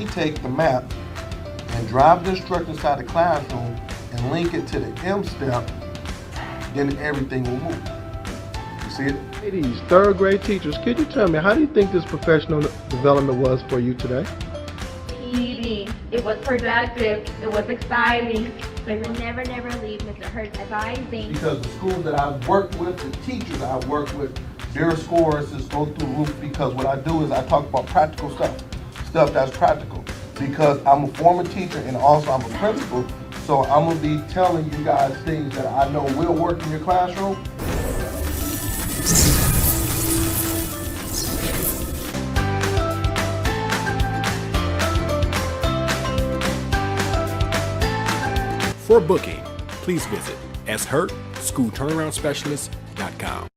take the map and drive the instructor inside the classroom and link it to the M step, then everything will move. You see it? Ladies, third grade teachers, could you tell me, how do you think this professional development was for you today? PD. It was productive. It was exciting. We will never leave Mr. Hurt's advising. Because the schools that I've worked with, the teachers I've worked with, their scores just go through the roof, because what I do is I talk about practical stuff that's practical. Because I'm a former teacher and also I'm a principal, so I'm gonna be telling you guys things that I know will work in your classroom. For booking, please visit shurtschoolturnaroundspecialist.com.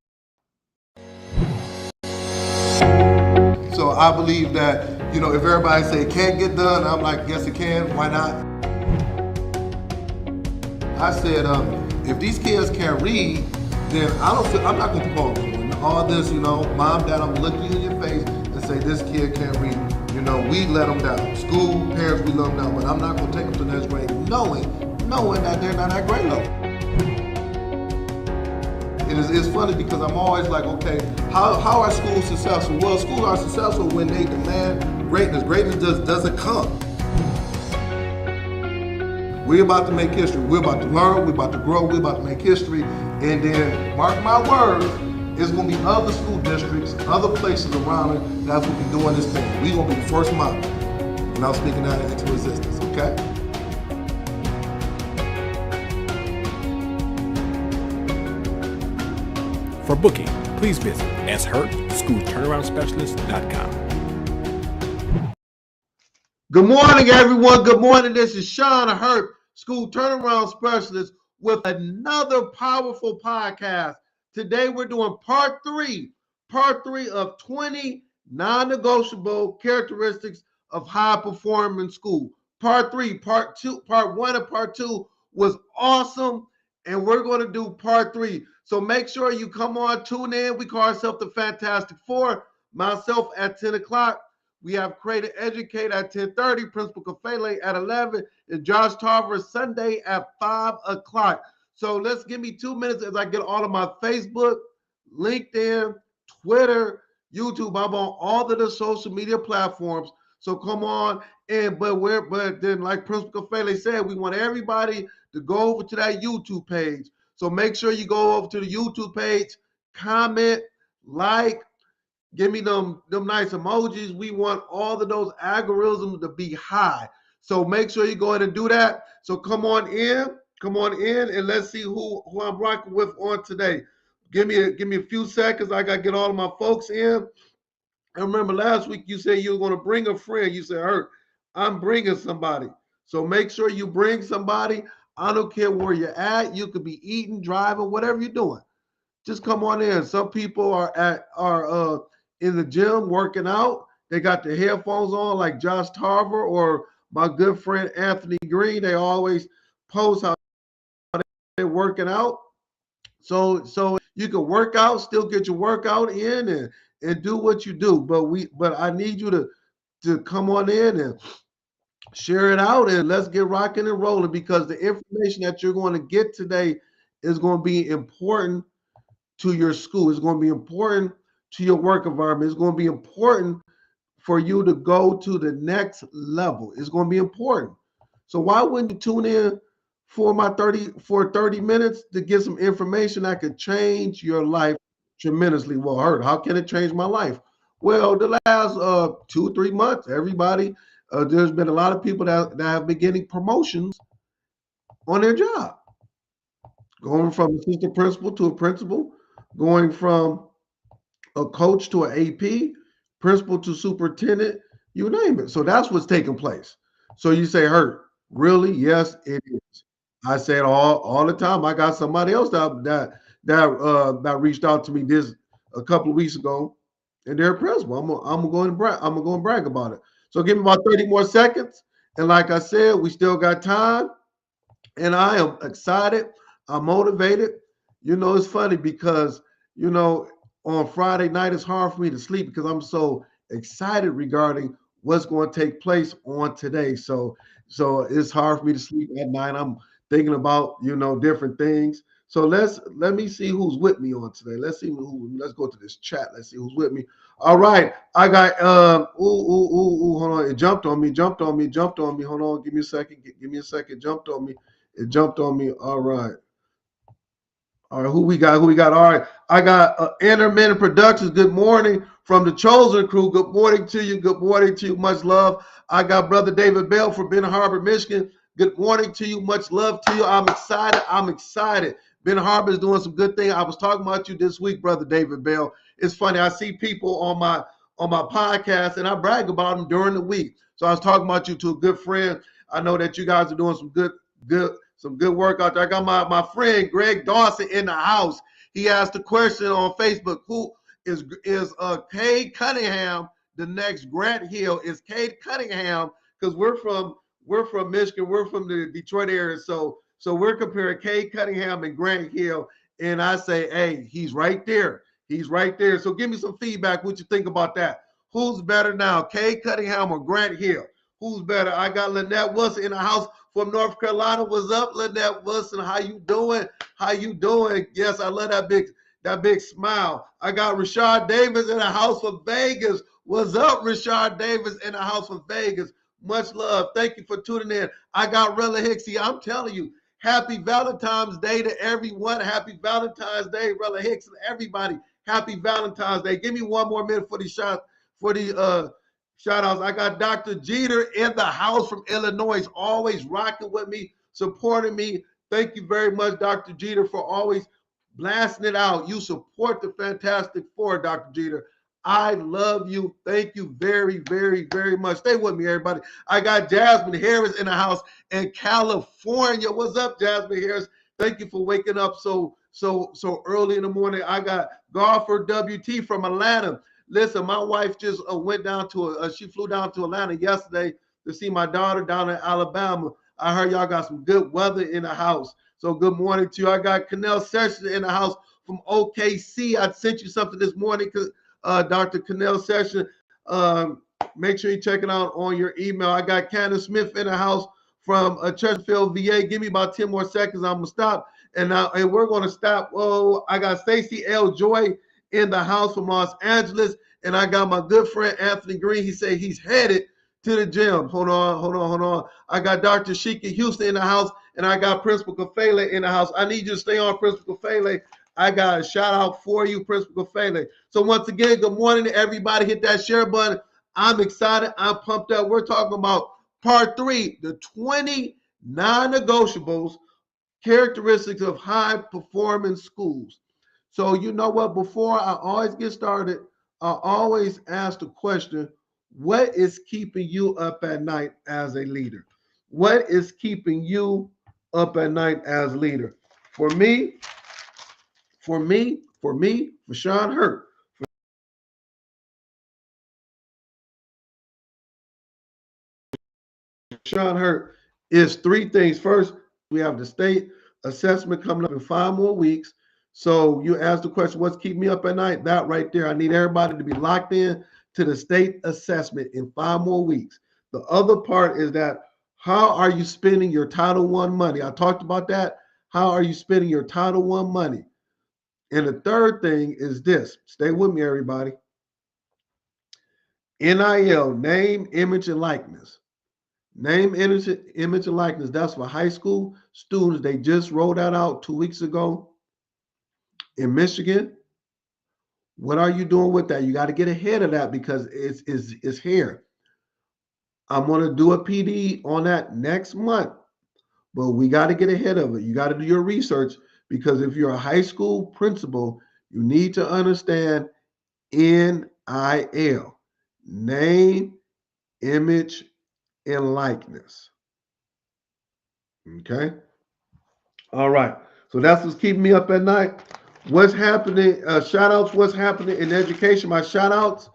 So I believe that, if everybody say it can't get done, I'm like, yes it can, why not? I said, if these kids can't read, then I'm not gonna propose all this, mom, dad, I'm gonna look you in your face and say this kid can't read. We let them down. School, parents, we let them down, but I'm not gonna take them to the next grade knowing that they're not at grade level. It's funny because I'm always like, okay, how are schools successful? Well, schools are successful when they demand greatness. Greatness doesn't come. We're about to make history. We're about to learn. We're about to grow. We're about to make history. And then, mark my words, it's going to be other school districts, other places around it that's going to be doing this thing. We're going to be the first model. And I'm speaking that into existence, okay? For booking, please visit shurtschoolturnaroundspecialist.com. Good morning, everyone. Good morning. This is Sean Hurt, School Turnaround Specialist, with another powerful podcast. Today, we're doing part three of 20 non-negotiable characteristics of high-performing school. Part one and part two was awesome, and we're going to do part three. So make sure you come on, tune in. We call ourselves the Fantastic Four. Myself at 10 o'clock. We have Creative Educate at 10:30, Principal Kafele at 11, and Josh Tarver Sunday at 5 o'clock. So give me 2 minutes as I get all of my Facebook, LinkedIn, Twitter, YouTube. I'm on all of the social media platforms. So come on. But then like Principal Kafele said, we want everybody to go over to that YouTube page. So make sure you go over to the YouTube page, comment, like, give me them nice emojis. We want all of those algorithms to be high. So make sure you go ahead and do that. So come on in, and let's see who I'm rocking with on today. Give me a few seconds. I gotta get all of my folks in. I remember last week you said you were gonna bring a friend. You said, Hurt, I'm bringing somebody. So make sure you bring somebody. I don't care where you're at. You could be eating, driving, whatever you're doing. Just come on in. Some people are in the gym working out. They got their headphones on, like Josh Tarver or my good friend Anthony Green. They always post how they're working out. So you can work out, still get your workout in, and do what you do. But I need you to come on in and share it out, and let's get rocking and rolling, because the information that you're going to get today is going to be important to your school. It's going to be important to your work environment. It's going to be important for you to go to the next level. It's going to be important. So why wouldn't you tune in for 30 minutes to get some information that could change your life tremendously? Well, Hurt, how can it change my life? Well, the last 2-3 months, everybody, there's been a lot of people that have been getting promotions on their job, going from assistant principal to a principal, going from a coach to an AP, principal to superintendent, you name it. So that's what's taking place. So you say, Hurt, really? Yes, it is. I say it all the time. I got somebody else that reached out to me this a couple of weeks ago, and they're a principal. I'm gonna go and brag about it. So give me about 30 more seconds. And like I said, we still got time. And I am excited. I'm motivated. It's funny because, on Friday night, it's hard for me to sleep because I'm so excited regarding what's going to take place on today. So it's hard for me to sleep at night. I'm thinking about, different things. So let me see who's with me on today. Let's go to this chat. Let's see who's with me. All right. I got hold on. It jumped on me. Hold on. Give me a second. Give me a second. Jumped on me. It jumped on me. All right. All right, who we got? All right, I got Intermittent Productions. Good morning from the Chosen Crew. Good morning to you. Good morning to you. Much love. I got Brother David Bell from Ben Harbor, Michigan. Good morning to you. Much love to you. I'm excited. Ben Harbor is doing some good things. I was talking about you this week, Brother David Bell. It's funny. I see people on my podcast, and I brag about them during the week. So I was talking about you to a good friend. I know that you guys are doing some good work out there. I got my friend Greg Dawson in the house. He asked a question on Facebook. Who is Cade Cunningham the next Grant Hill? Is Cade Cunningham, because we're from Michigan, we're from the Detroit area, so we're comparing Cade Cunningham and Grant Hill, and I say, hey, he's right there. So give me some feedback. What you think about that? Who's better now, Cade Cunningham or Grant Hill? Who's better? I got Lynette Wilson in the house from North Carolina. What's up, Lynette Wilson? How you doing? Yes, I love that big smile. I got Rashard Davis in the house from Vegas. What's up, Rashard Davis in the house from Vegas? Much love. Thank you for tuning in. I got Rella Hicksy. I'm telling you, happy Valentine's Day to everyone. Happy Valentine's Day, Rella Hicks and everybody. Happy Valentine's Day. Give me one more minute for the shout outs. I got Dr. Jeter in the house from Illinois, always rocking with me, supporting me. Thank you very much, Dr. Jeter, for always blasting it out. You support the Fantastic Four, Dr. Jeter. I love you. Thank you very, very, very much. Stay with me, everybody. I got Jasmine Harris in the house in California. What's up, Jasmine Harris? Thank you for waking up so early in the morning. I got Golfer WT from Atlanta. Listen, my wife just she flew down to Atlanta yesterday to see my daughter down in Alabama. I heard y'all got some good weather in the house. So good morning to you. I got Canell Sessions in the house from OKC. I sent you something this morning, Dr. Canell Sessions. Make sure you check it out on your email. I got Candace Smith in the house from Chesterfield, VA. Give me about 10 more seconds. I'm going to stop. And we're going to stop. Oh, I got Stacey L. Joy in the house from Los Angeles. And I got my good friend Anthony Green. He said he's headed to the gym. Hold on. I got Dr. Sheikah Houston in the house, and I got Principal Kafele in the house. I need you to stay on, Principal Kafele. I got a shout out for you, Principal Kafele. So once again, good morning to everybody. Hit that share button. I'm excited. I'm pumped up. We're talking about part 3, the 20 non-negotiables, characteristics of high-performing schools. So you know what? Before I always get started, I always ask the question, what is keeping you up at night as a leader? What is keeping you up at night as a leader? For Sean Hurt. Sean Hurt is 3 things. First, we have the state assessment coming up in 5 more weeks. So you ask the question, what's keeping me up at night? That right there. I need everybody to be locked in to the state assessment in 5 more weeks. The other part is that, how are you spending your Title I money? I talked about that. How are you spending your Title I money? And the third thing is this. Stay with me, everybody. NIL, name, image, and likeness. Name, image, and likeness. That's for high school students. They just rolled that out 2 weeks ago in Michigan. What are you doing with that? You got to get ahead of that because it's here. I'm going to do a PD on that next month, but we got to get ahead of it. You got to do your research, because if you're a high school principal, you need to understand NIL, name, image, and likeness. Okay. All right. So that's what's keeping me up at night. What's happening? Shout outs. What's happening in education? My shout outs.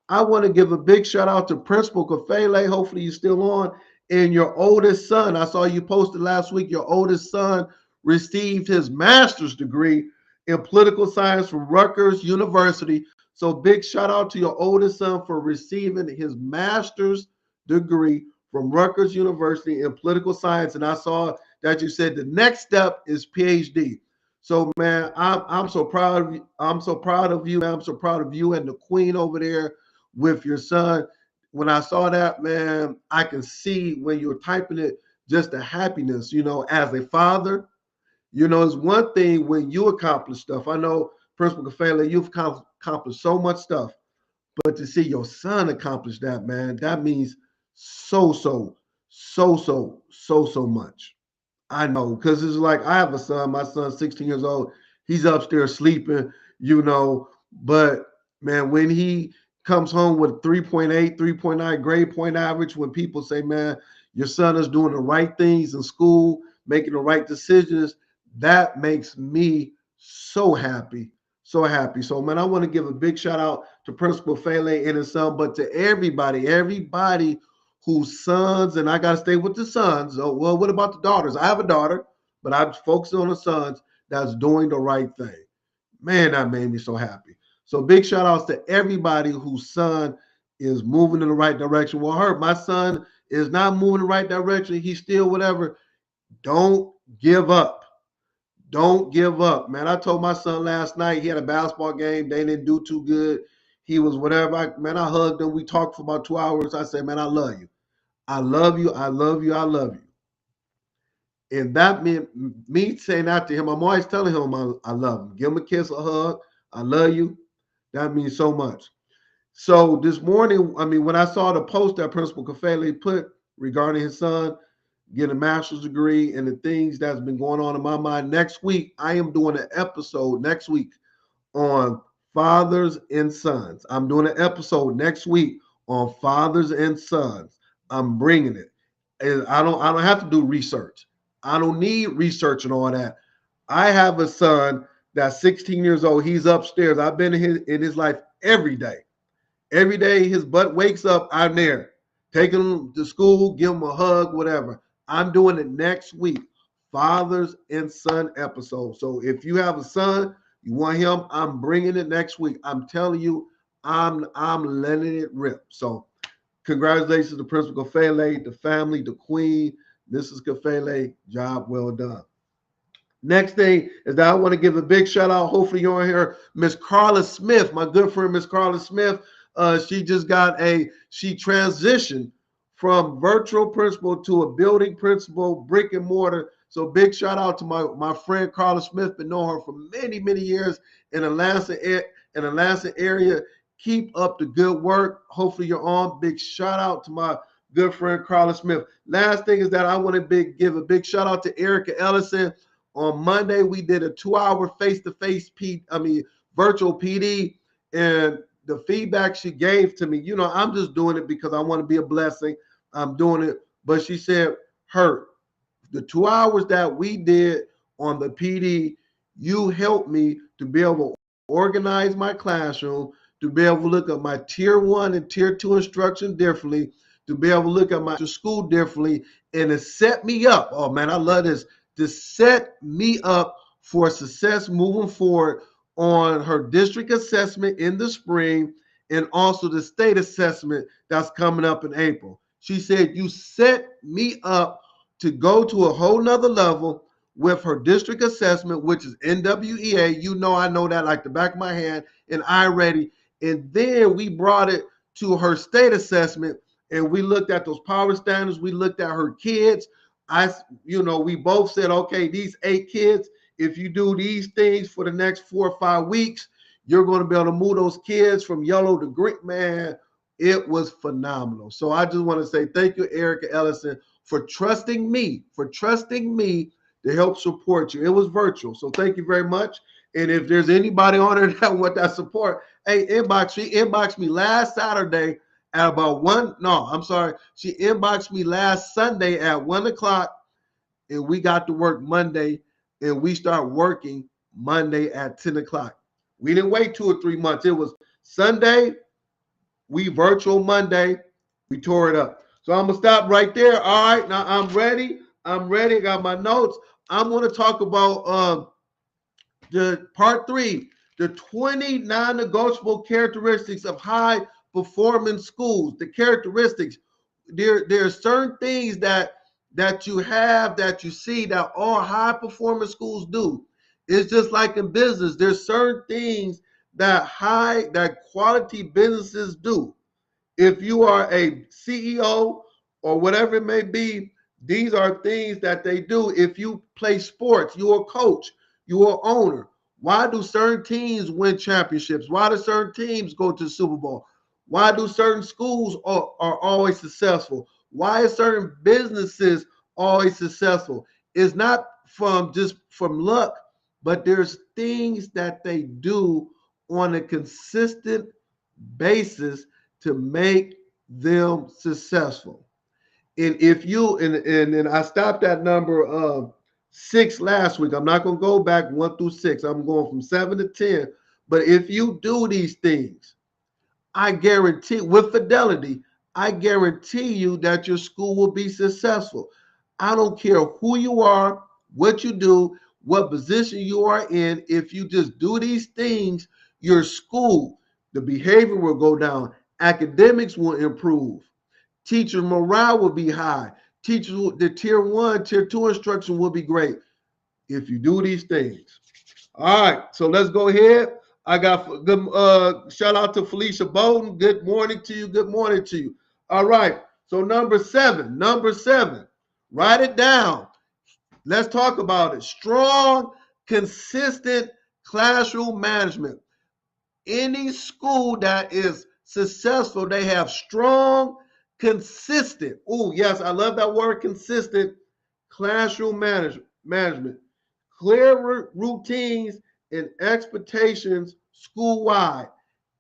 I want to give a big shout out to Principal Kafele. Hopefully you're still on. And your oldest son, I saw you posted last week, your oldest son received his master's degree in political science from Rutgers University. So big shout out to your oldest son for receiving his master's degree from Rutgers University in political science. And I saw that you said the next step is PhD. So man, I'm so proud of you. I'm so proud of you. I'm so proud of you and the queen over there with your son. When I saw that, man, I can see when you were typing it, just the happiness, as a father. It's one thing when you accomplish stuff. I know, Principal Kafele, you've accomplished so much stuff, but to see your son accomplish that, man, that means so much. I know, because it's like I have a son. My son's 16 years old. He's upstairs sleeping, but man, when he comes home with 3.8, 3.9 grade point average, when people say, man, your son is doing the right things in school, making the right decisions, that makes me so happy. So happy. So, man, I want to give a big shout out to Principal Fele and his son, but to everybody whose sons, and I got to stay with the sons. Oh, well, what about the daughters? I have a daughter, but I'm focusing on the sons that's doing the right thing. Man, that made me so happy. So big shout outs to everybody whose son is moving in the right direction. Well, my son is not moving in the right direction. He's still whatever. Don't give up. Don't give up, man. I told my son last night, he had a basketball game. They didn't do too good. He was whatever. I hugged him. We talked for about 2 hours. I said, man, I love you. I love you. I love you. I love you. And that meant me saying that to him. I'm always telling him I love him. Give him a kiss, a hug. I love you. That means so much. So this morning, when I saw the post that Principal Kafele put regarding his son getting a master's degree and the things that's been going on in my mind, next week, I am doing an episode next week on fathers and sons. I'm doing an episode next week on fathers and sons. I'm bringing it. And I don't have to do research. I don't need research and all that. I have a son that's 16 years old. He's upstairs. I've been in his life every day. Every day his butt wakes up, I'm there. Taking him to school, give him a hug, whatever. I'm doing it next week. Fathers and son episode. So if you have a son, you want him, I'm bringing it next week. I'm telling you, I'm letting it rip. So congratulations to Principal Kafele, the family, the queen, Mrs. Kafele. Job well done. Next thing is that I want to give a big shout out. Hopefully you're on here, Miss Carla Smith, my good friend, Miss Carla Smith. She transitioned from virtual principal to a building principal, brick and mortar. So big shout out to my friend Carla Smith. Been knowing her for many years in Atlanta area. Keep up the good work. Hopefully you're on. Big shout out to my good friend Carla Smith. Last thing is that I want to give a big shout out to Erica Ellison. On Monday, we did a 2-hour face-to-face virtual PD, and the feedback she gave to me, I'm just doing it because I want to be a blessing. I'm doing it. But she said, Hurt, the 2 hours that we did on the PD, you helped me to be able to organize my classroom, to be able to look at my tier 1 and tier 2 instruction differently, to be able to look at my school differently, and it set me up. Oh, man, I love this. To set me up for success moving forward on her district assessment in the spring and also the state assessment that's coming up in April. She said, you set me up to go to a whole nother level with her district assessment, which is NWEA. I know that like the back of my hand, and iReady. And then we brought it to her state assessment, and we looked at those power standards. We looked at her kids. We both said, okay, these 8 kids, if you do these things for the next 4 or 5 weeks, you're going to be able to move those kids from yellow to green. Man, it was phenomenal. So I just want to say thank you, Erica Ellison, for trusting me to help support you. It was virtual, so thank you very much. And if there's anybody on there that want that support, hey, she inboxed me last Saturday at about she inboxed me last Sunday at 1:00, and we got to work Monday, and we start working Monday at 10:00. We didn't wait 2 or 3 months. It was Sunday, we virtual Monday, we tore it up. So I'm gonna stop right there. All right, now I'm ready. I got my notes. I'm gonna talk about the part 3. The 20 non-negotiable characteristics of high-performing schools. The characteristics, there are certain things that you have, that you see, that all high-performing schools do. It's just like in business. There's certain things that quality businesses do. If you are a CEO or whatever it may be, these are things that they do. If you play sports, you're a coach, you're an owner. Why do certain teams win championships? Why do certain teams go to the Super Bowl? Why do certain schools are always successful? Why are certain businesses always successful? It's not just from luck, but there's things that they do on a consistent basis to make them successful. And if you and I stopped at number 6 last week. I'm not going to go back 1 through 6. I'm going from 7 to 10. But if you do these things, I guarantee, with fidelity, I guarantee you that your school will be successful. I don't care who you are, what you do, what position you are in. If you just do these things, your school, the behavior will go down. Academics will improve. Teacher morale will be high. Teachers, the tier 1, tier 2 instruction will be great if you do these things. All right, so let's go ahead. I got good shout out to Felicia Bowden. Good morning to you. Good morning to you. All right, so number seven. Write it down. Let's talk about it. Strong, consistent classroom management. Any school that is successful, they have strong, consistent. Oh, yes, I love that word, consistent classroom management. Clear routines and expectations school-wide.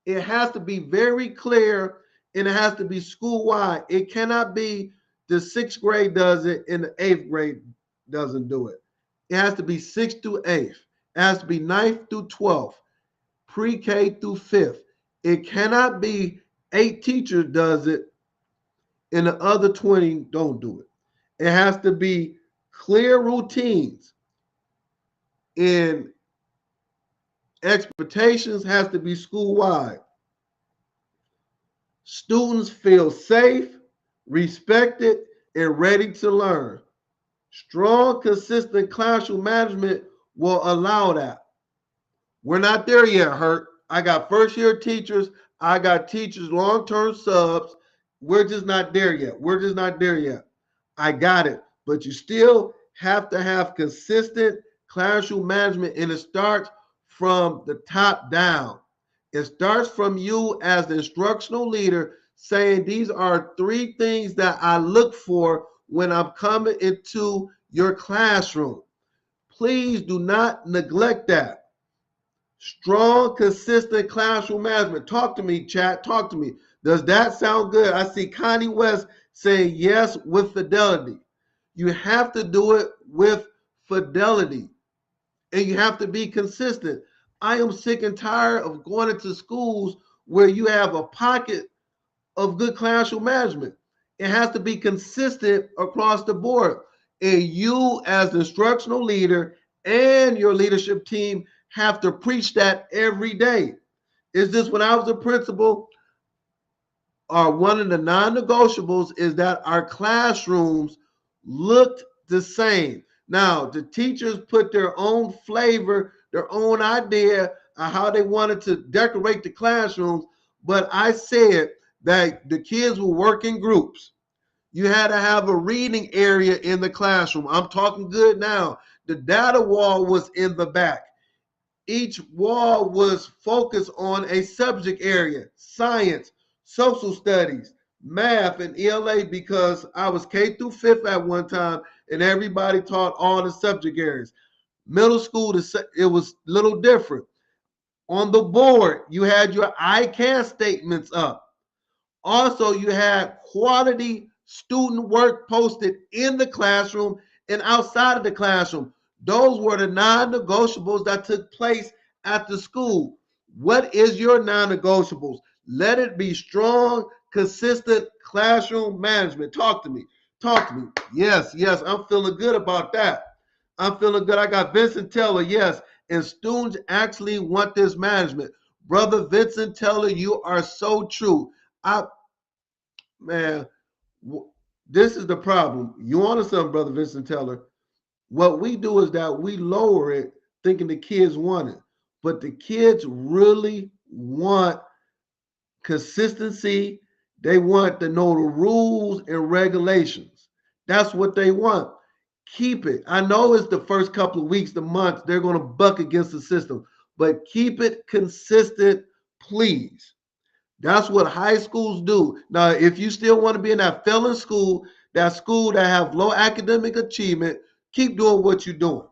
It has to be very clear, and it has to be school-wide. It cannot be the 6th grade does it and the 8th grade doesn't do it. It has to be 6th through 8th. It has to be 9th through 12th, pre-K through 5th. It cannot be 8 teachers does it and the other 20 don't do it. It has to be clear routines, and expectations has to be school-wide. Students feel safe, respected, and ready to learn. Strong, consistent classroom management will allow that. We're not there yet, Hurt. I got first-year teachers. I got teachers, long-term subs. We're just not there yet. I got it. But you still have to have consistent classroom management, and it starts from the top down. It starts from you as the instructional leader saying, these are 3 things that I look for when I'm coming into your classroom. Please do not neglect that. Strong, consistent classroom management. Talk to me, chat. Talk to me. Does that sound good? I see Connie West saying yes with fidelity. You have to do it with fidelity, and you have to be consistent. I am sick and tired of going into schools where you have a pocket of good classroom management. It has to be consistent across the board. And you, as the instructional leader and your leadership team, have to preach that every day. Is this when I was a principal? One of the non-negotiables is that our classrooms looked the same. Now, the teachers put their own flavor, their own idea of how they wanted to decorate the classrooms, but I said that the kids will work in groups. You had to have a reading area in the classroom. I'm talking good now. The data wall was in the back. Each wall was focused on a subject area: science, social studies, math, and ELA, because I was K through 5th at one time, and everybody taught all the subject areas. Middle school, it was a little different. On the board, you had your I can statements up. Also, you had quality student work posted in the classroom and outside of the classroom. Those were the non-negotiables that took place at the school. What is your non-negotiables? Let it be strong, consistent classroom management. Talk to me. Yes, I'm feeling good about that. I'm feeling good. I got Vincent Taylor. Yes, And students actually want this management. Brother Vincent Taylor, you are so true. Man, this is the problem. You on to something, Brother Vincent Taylor. What we do is that we lower it thinking the kids want it. But the kids really want consistency. They want to know the rules and regulations. That's what they want. Keep it. I know it's the first couple of weeks, the months, they're going to buck against the system, but keep it consistent, please. That's what high schools do. Now, if you still want to be in that failing school, that have low academic achievement, keep doing what you're doing.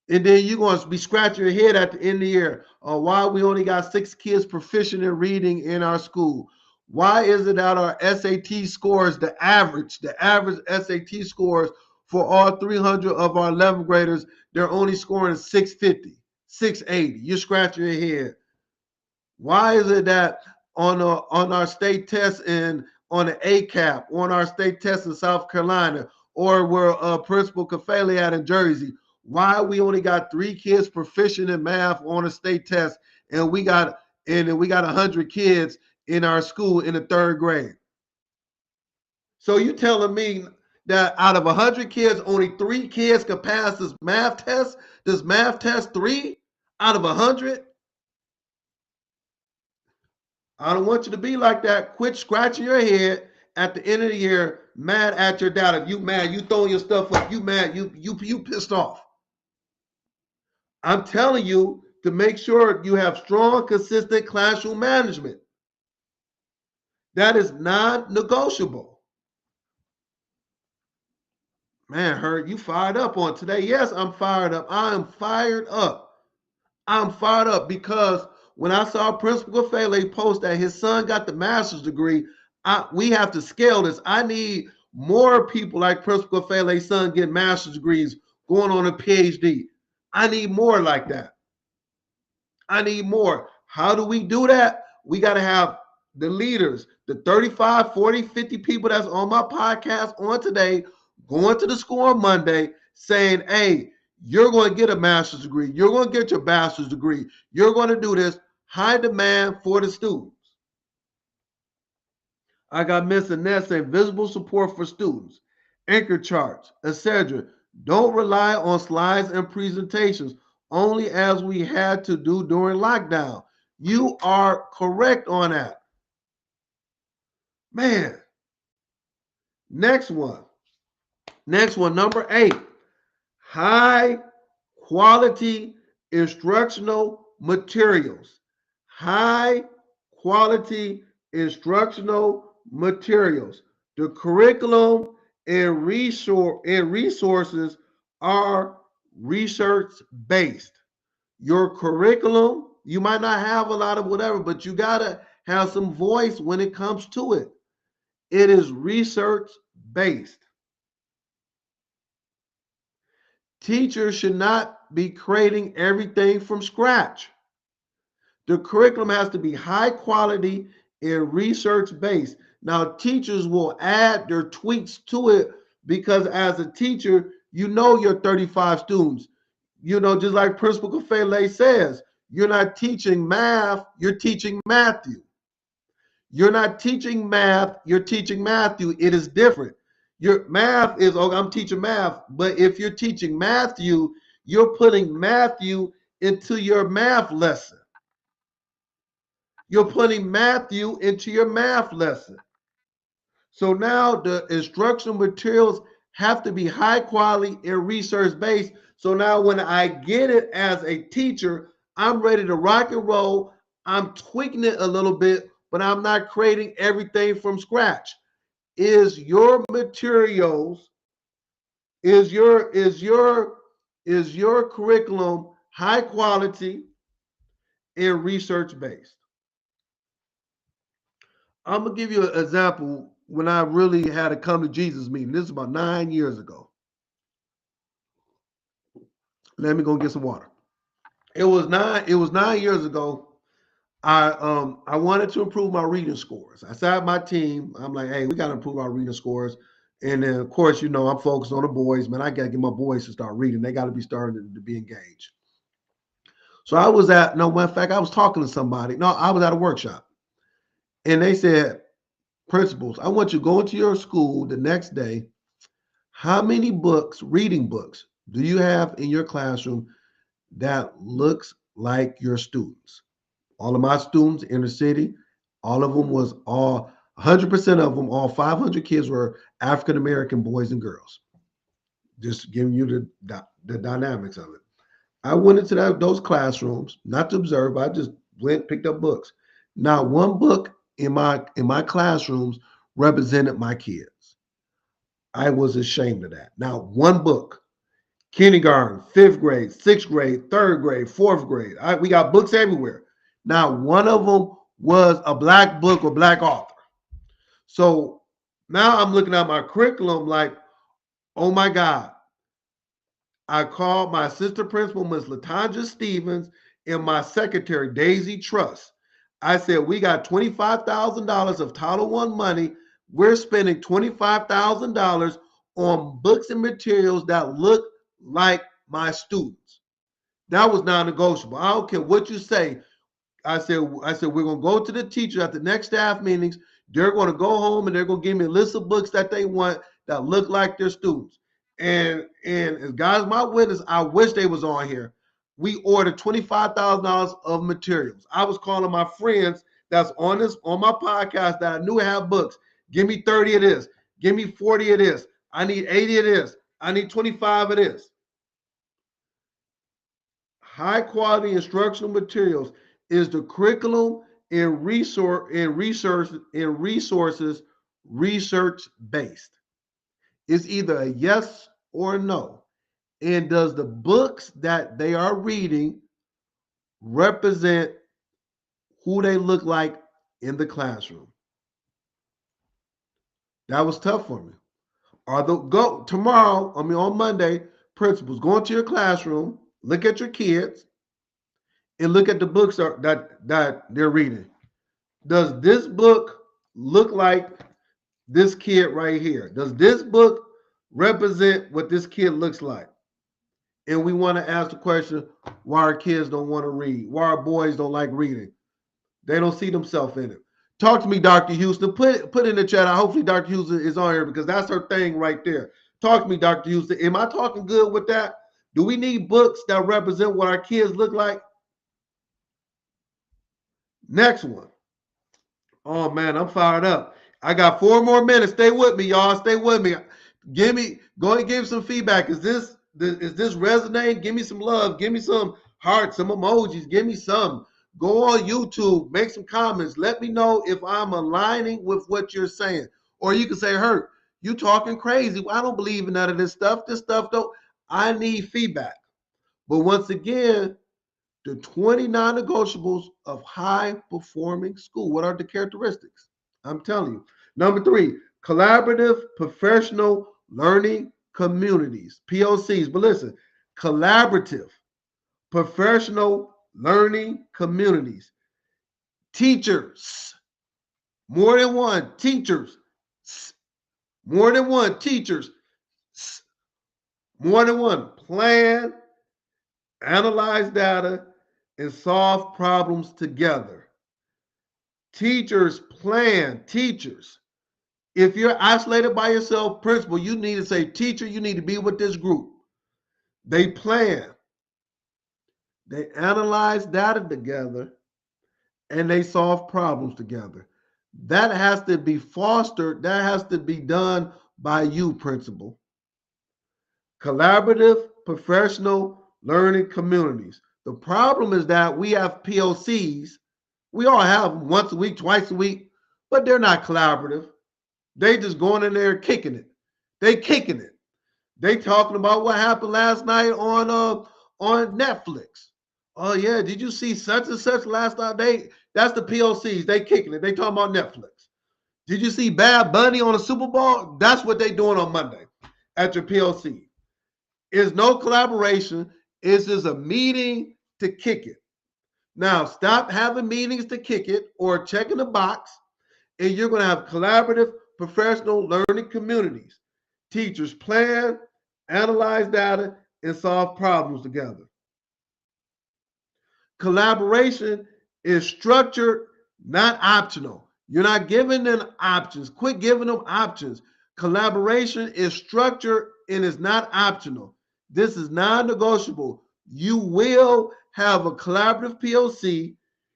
And then you're going to be scratching your head at the end of the year. Why we only got 6 kids proficient in reading in our school? Why is it that our SAT scores, the average SAT scores for all 300 of our 11th graders, they're only scoring 650, 680? You're scratching your head. Why is it that on our state test and on the ACAP, on our state test in South Carolina, or where Principal Kafele at in Jersey, why we only got 3 kids proficient in math on a state test, and we got 100 kids in our school in the 3rd grade? So you telling me that out of 100 kids, only 3 kids can pass this math test? This math test 3 out of 100? I don't want you to be like that. Quit scratching your head at the end of the year, mad at your data. You mad, you throwing your stuff up, you mad, you pissed off. I'm telling you to make sure you have strong, consistent classroom management. That is non-negotiable. Man, Herb, you fired up on today. Yes, I'm fired up. I am fired up. I'm fired up because when I saw Principal Kafele post that his son got the master's degree, we have to scale this. I need more people like Principal Kafele's son getting master's degrees, going on a PhD. I need more like that. I need more. How do we do that? We got to have the leaders, the 35, 40, 50 people that's on my podcast on today, going to the school on Monday saying, hey, you're going to get a master's degree. You're going to get your bachelor's degree. You're going to do this. High demand for the students. I got Miss Annette saying visible support for students, anchor charts, etc. Don't rely on slides and presentations only as we had to do during lockdown. You are correct on that. Man. Next one, number 8. High quality instructional materials. High quality instructional materials. The curriculum and resources are research-based. Your curriculum, you might not have a lot of whatever, but you got to have some voice when it comes to it. It is research-based. Teachers should not be creating everything from scratch. The curriculum has to be high quality and research-based. Now, teachers will add their tweaks to it because as a teacher, you know your 35 students. You know, just like Principal Kafele says, you're not teaching math, you're teaching Matthew. You're not teaching math, you're teaching Matthew. It is different. Your math is, oh, I'm teaching math. But if you're teaching Matthew, you're putting Matthew into your math lesson. You're putting Matthew into your math lesson. So now the instructional materials have to be high quality and research based. So now when I get it as a teacher, I'm ready to rock and roll. I'm tweaking it a little bit, but I'm not creating everything from scratch. Is your materials, is your curriculum high quality and research based? I'm gonna give you an example when I really had a come to Jesus meeting. This is about 9 years ago. Let me go get some water. It was 9 years ago. I wanted to improve my reading scores. I sat my team. I'm like, hey, we got to improve our reading scores. And then, of course, you know, I'm focused on the boys. Man, I got to get my boys to start reading. They got to be starting to be engaged. So I was at, no, in fact, I was talking to somebody. No, I was at a workshop. And they said, principals, I want you to go into your school the next day. How many books, reading books, do you have in your classroom that looks like your students? All of my students in the city, all of them was all 100% of them, all 500 kids were African American boys and girls. Just giving you the dynamics of it. I went into those classrooms, not to observe. I just went, picked up books. Not one book in my classrooms represented my kids. I was ashamed of that. Now, one book, kindergarten, fifth grade, sixth grade, third grade, fourth grade. We got books everywhere. Now, one of them was a black book or black author. So now I'm looking at my curriculum like, oh my God. I called my assistant principal, Ms. Latanja Stevens, and my secretary, Daisy Truss. I said, we got $25,000 of Title I money. We're spending $25,000 on books and materials that look like my students. That was non-negotiable. I don't care what you say. I said, we're going to go to the teacher at the next staff meetings. They're going to go home and they're going to give me a list of books that they want that look like their students. And as God is my witness, I wish they was on here. We ordered $25,000 of materials. I was calling my friends that's on my podcast that I knew have books. Give me 30 of this. Give me 40 of this. I need 80 of this. I need 25 of this. High quality instructional materials is the curriculum and resources research based. It's either a yes or a no. And does the books that they are reading represent who they look like in the classroom? That was tough for me. Go tomorrow, on Monday, principals, go into your classroom, look at your kids, and look at the books that they're reading. Does this book look like this kid right here? Does this book represent what this kid looks like? And we want to ask the question, why our kids don't want to read, why our boys don't like reading. They don't see themselves in it. Talk to me, Dr. Houston. Put in the chat. Hopefully Dr. Houston is on here because that's her thing right there. Talk to me, Dr. Houston. Am I talking good with that? Do we need books that represent what our kids look like? Next one. Oh man, I'm fired up. I got 4 more minutes. Stay with me, y'all. Stay with me. Go and give some feedback. Is this resonating? Give me some love. Give me some hearts, some emojis. Give me some. Go on YouTube. Make some comments. Let me know if I'm aligning with what you're saying. Or you can say, Hurt, you talking crazy. Well, I don't believe in none of this stuff. This stuff don't. I need feedback. But once again, the 20 non-negotiables of high-performing school. What are the characteristics? I'm telling you. Number 3, collaborative professional learning communities, POCs. But listen, collaborative professional learning communities. Teachers, more than one. Teachers, more than one. Teachers, more than one. Plan, analyze data, and solve problems together. Teachers plan. Teachers. If you're isolated by yourself, principal, you need to say, teacher, you need to be with this group. They plan. They analyze data together and they solve problems together. That has to be fostered. That has to be done by you, principal. Collaborative professional learning communities. The problem is that we have POCs. We all have them once a week, twice a week, but they're not collaborative. They just going in there kicking it. They kicking it. They talking about what happened last night on Netflix. Oh yeah, did you see such and such last night? That's the POCs. They kicking it. They talking about Netflix. Did you see Bad Bunny on the Super Bowl? That's what they doing on Monday at your POC. It's no collaboration. It's just a meeting to kick it. Now, stop having meetings to kick it or checking the box, and you're going to have collaborative professional learning communities. Teachers plan, analyze data, and solve problems together. Collaboration is structured, not optional. You're not giving them options. Quit giving them options. Collaboration is structured and is not optional. This is non-negotiable. You will have a collaborative POC.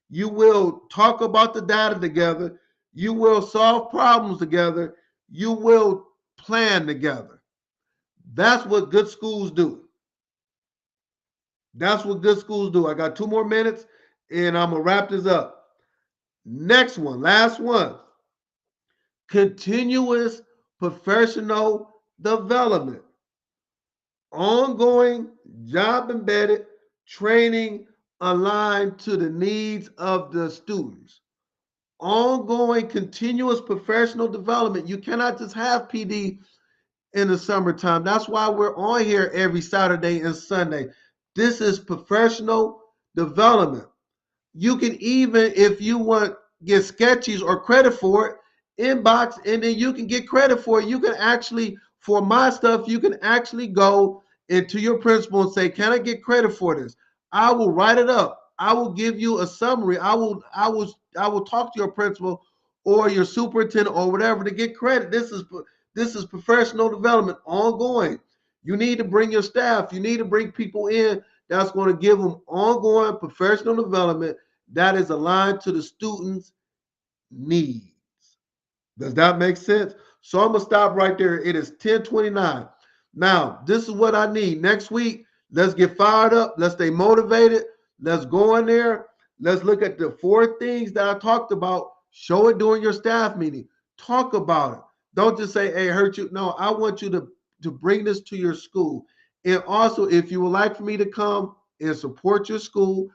You will talk about the data together. You will solve problems together. You will plan together. That's what good schools do. That's what good schools do. I got 2 more minutes and I'm going to wrap this up. Next one, last one. Continuous professional development. Ongoing job embedded training aligned to the needs of the students. Ongoing continuous professional development. You cannot just have PD in the summertime. That's why we're on here every Saturday and Sunday. This is professional development. You can even, if you want, get sketches or credit for it, inbox, and then you can get credit for it. You can actually, for my stuff, you can actually go into your principal and say, can I get credit for this? I will write it up. I will give you a summary. I will talk to your principal or your superintendent or whatever to get credit. This is professional development ongoing. You need to bring your staff. You need to bring people in that's going to give them ongoing professional development that is aligned to the students' needs. Does that make sense? So I'm going to stop right there. It is 10:29. Now, this is what I need. Next week, let's get fired up. Let's stay motivated. Let's go in there. Let's look at the 4 things that I talked about. Show it during your staff meeting. Talk about it. Don't just say, hey, hurt you. No, I want you to bring this to your school. And also, if you would like for me to come and support your school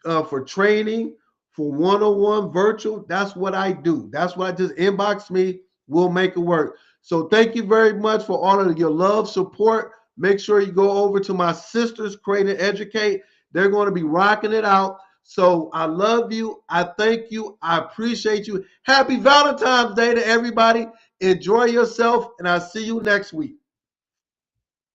for training, for one-on-one virtual, that's what I do. That's what I just inbox me. We'll make it work. So thank you very much for all of your love, support. Make sure you go over to my sisters, Create and Educate. They're going to be rocking it out. So I love you. I thank you. I appreciate you. Happy Valentine's Day to everybody. Enjoy yourself, and I'll see you next week.